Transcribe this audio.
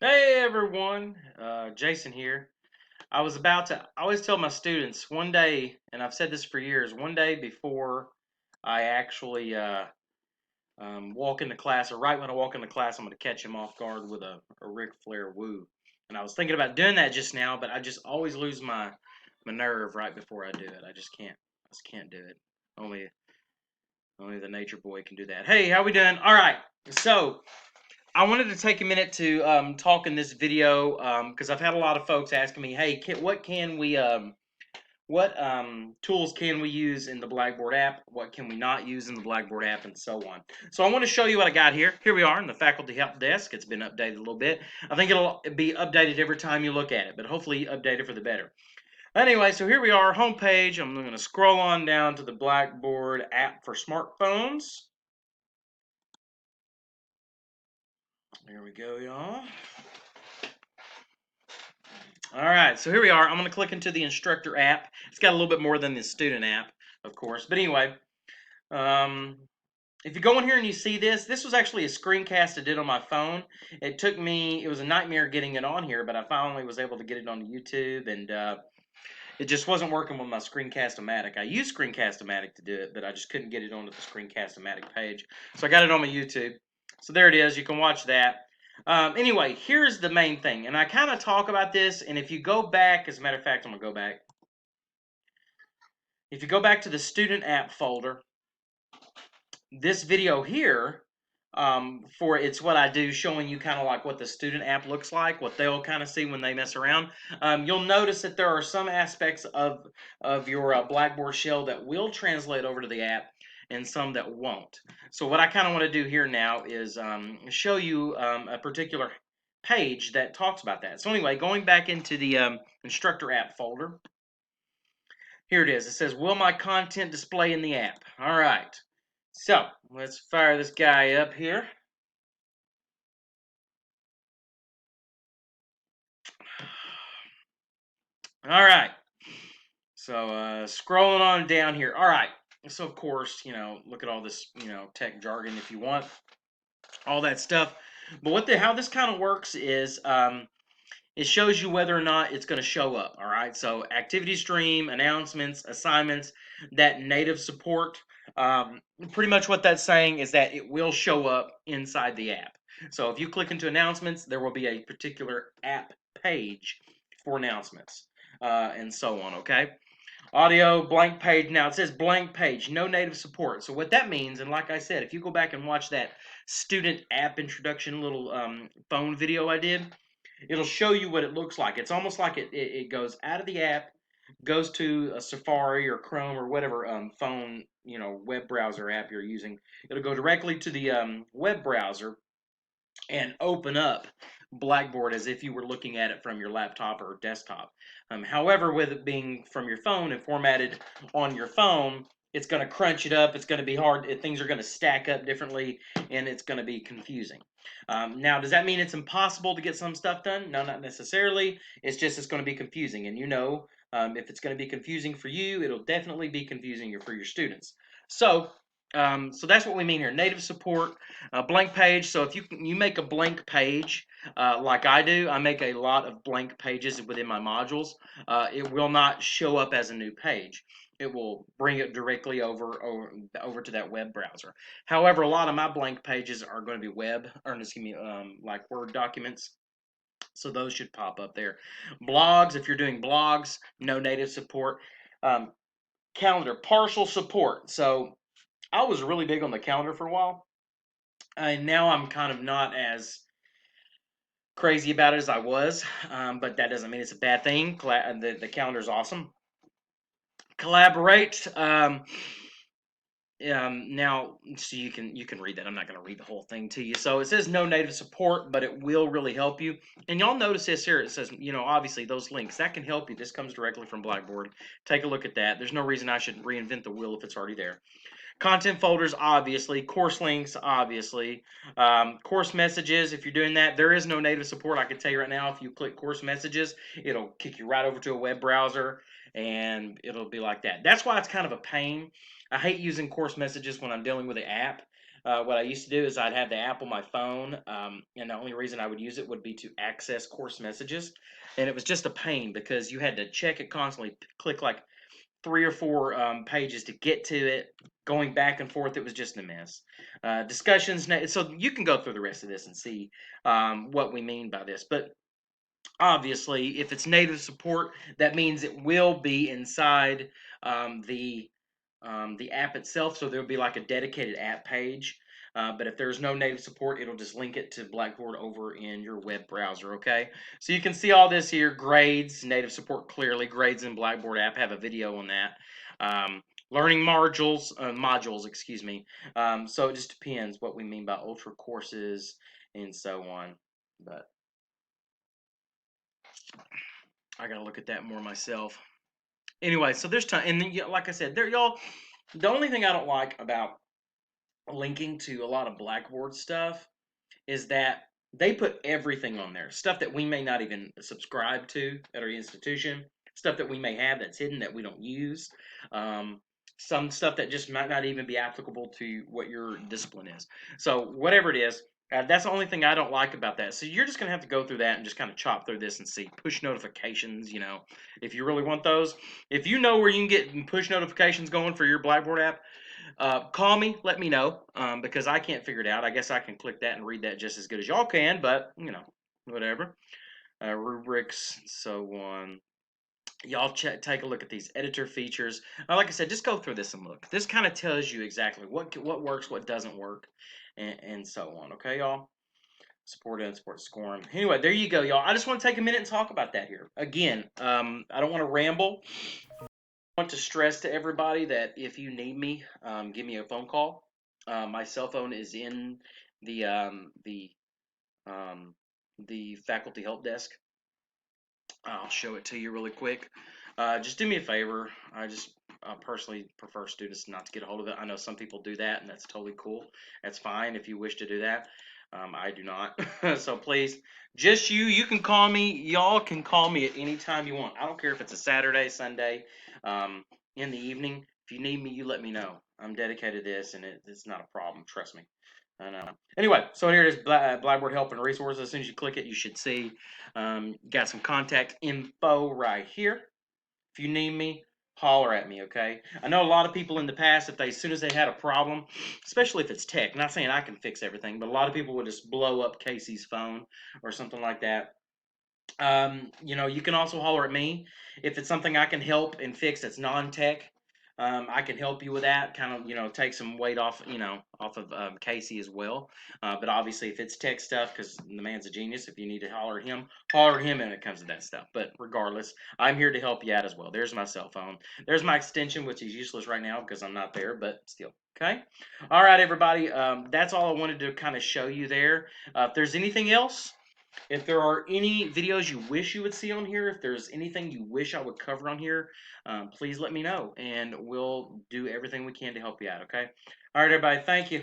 Hey everyone, Jason here. I always tell my students one day, and I've said this for years, one day before I actually walk into class, or right when I walk into class, I'm going to catch him off guard with a Ric Flair woo. And I was thinking about doing that just now, but I just always lose my nerve right before I do it. I just can't do it. Only, only the nature boy can do that. Hey, how we doing? All right, so I wanted to take a minute to talk in this video because I've had a lot of folks asking me, "Hey, what tools can we use in the Blackboard app? What can we not use in the Blackboard app, and so on?" So I want to show you what I got here. Here we are in the faculty help desk. It's been updated a little bit. I think it'll be updated every time you look at it, but hopefully updated for the better. Anyway, so here we are, homepage. I'm going to scroll on down to the Blackboard app for smartphones. There we go, y'all. All right, so here we are. I'm going to click into the instructor app. It's got a little bit more than the student app, of course. But anyway, um, if you go in here and you see this was actually a screencast I did on my phone. It was a nightmare getting it on here, but I finally was able to get it on YouTube, and it just wasn't working with my Screencast-O-Matic. I used Screencast-O-Matic to do it, but I just couldn't get it onto the Screencast-O-Matic page. So I got it on my YouTube. So there it is. You can watch that. Anyway, here's the main thing, and I kind of talk about this, and if you go back, as a matter of fact, I'm going to go back. If you go back to the student app folder, this video here, it's what I do, showing you kind of like what the student app looks like, what they'll kind of see when they mess around. You'll notice that there are some aspects of your Blackboard shell that will translate over to the app, and some that won't. So what I kind of want to do here now is show you a particular page that talks about that. So anyway, going back into the instructor app folder, here it is. It says, "Will my content display in the app?" All right. So let's fire this guy up here. All right. So scrolling on down here. All right. So of course, look at all this, tech jargon if you want, all that stuff. But how this kind of works is it shows you whether or not it's going to show up. All right. So activity stream, announcements, assignments, that native support. Pretty much what that's saying is that it will show up inside the app. So if you click into announcements, there will be a particular app page for announcements and so on. Okay. Audio, blank page. Now it says blank page, no native support. So what that means, and like I said, if you go back and watch that student app introduction little phone video I did, it'll show you what it looks like. It's almost like it goes out of the app, goes to a Safari or Chrome or whatever phone, web browser app you're using. It'll go directly to the web browser and open up Blackboard as if you were looking at it from your laptop or desktop. However, with it being from your phone and formatted on your phone, it's going to crunch it up. It's going to be hard. Things are going to stack up differently, and it's going to be confusing. Now, does that mean it's impossible to get some stuff done? No, not necessarily. It's going to be confusing, and if it's going to be confusing for you, it'll definitely be confusing for your students. So that's what we mean here. Native support, blank page. So if you make a blank page, like I do, I make a lot of blank pages within my modules. It will not show up as a new page. It will bring it directly over to that web browser. However, a lot of my blank pages are going to be like Word documents. So those should pop up there. Blogs, if you're doing blogs, no native support. Calendar, partial support. So I was really big on the calendar for a while, and now I'm kind of not as crazy about it as I was, but that doesn't mean it's a bad thing. The calendar is awesome. Collaborate. Now, so you can read that. I'm not going to read the whole thing to you. So it says no native support, but it will really help you. And y'all notice this here. It says, obviously those links that can help you. This comes directly from Blackboard. Take a look at that. There's no reason I should reinvent the wheel if it's already there. Content folders, obviously. Course links, obviously. Course messages, if you're doing that, there is no native support. I can tell you right now, if you click course messages, it'll kick you right over to a web browser, and it'll be like that. That's why it's kind of a pain. I hate using course messages when I'm dealing with an app. what I used to do is I'd have the app on my phone, and the only reason I would use it would be to access course messages, and it was just a pain because you had to check it constantly, click like 3 or 4 pages to get to it, going back and forth. It was just a mess. Discussions. So you can go through the rest of this and see what we mean by this, but obviously, if it's native support, that means it will be inside um, the the app itself. So there'll be like a dedicated app page. But if there's no native support, it'll just link it to Blackboard over in your web browser. Okay, so you can see all this here: grades, native support clearly. Grades in Blackboard app have a video on that. Learning modules, excuse me. So it just depends what we mean by ultra courses and so on. But I gotta look at that more myself. Anyway, so there's time, and then like I said, there y'all. The only thing I don't like about linking to a lot of Blackboard stuff is that they put everything on there, stuff that we may not even subscribe to at our institution, stuff that we may have that's hidden that we don't use, um, some stuff that just might not even be applicable to what your discipline is. So whatever it is, that's the only thing I don't like about that. So you're just gonna have to go through that and just kind of chop through this and see push notifications. If you really want those, if you know where you can get push notifications going for your Blackboard app, call me, let me know, because I can't figure it out. I guess I can click that and read that just as good as y'all can, but whatever. Rubrics, so on. Y'all take a look at these editor features. Like I said, just go through this and look. This kind of tells you exactly what works, what doesn't work, and so on. Okay, y'all. Support and support scoring. Anyway, there you go, y'all. I just want to take a minute and talk about that here. Again, I don't want to ramble. I want to stress to everybody that if you need me, give me a phone call. My cell phone is in the um, the um, the faculty help desk. I'll show it to you really quick. Just do me a favor. I personally prefer students not to get a hold of it. I know some people do that, and that's totally cool. That's fine if you wish to do that. I do not. So please, just you can call me. Y'all can call me at any time you want. I don't care if it's a Saturday, Sunday, um, in the evening. If you need me, you let me know. I'm dedicated to this, and it's not a problem. Trust me. I know. Anyway, so here it is, Blackboard Help and Resources. As soon as you click it, you should see got some contact info right here. If you need me, holler at me, okay? I know a lot of people in the past, as soon as they had a problem, especially if it's tech, not saying I can fix everything, but a lot of people would just blow up Casey's phone or something like that. You can also holler at me if it's something I can help and fix that's non-tech. I can help you with that, kind of, take some weight off of Casey as well. But obviously, if it's tech stuff, because the man's a genius, if you need to holler at him when it comes to that stuff. But regardless, I'm here to help you out as well. There's my cell phone. There's my extension, which is useless right now because I'm not there, but still. Okay. All right, everybody. That's all I wanted to kind of show you there. If there's anything else, if there are any videos you wish you would see on here, if there's anything you wish I would cover on here, please let me know, and we'll do everything we can to help you out, okay? All right, everybody, thank you.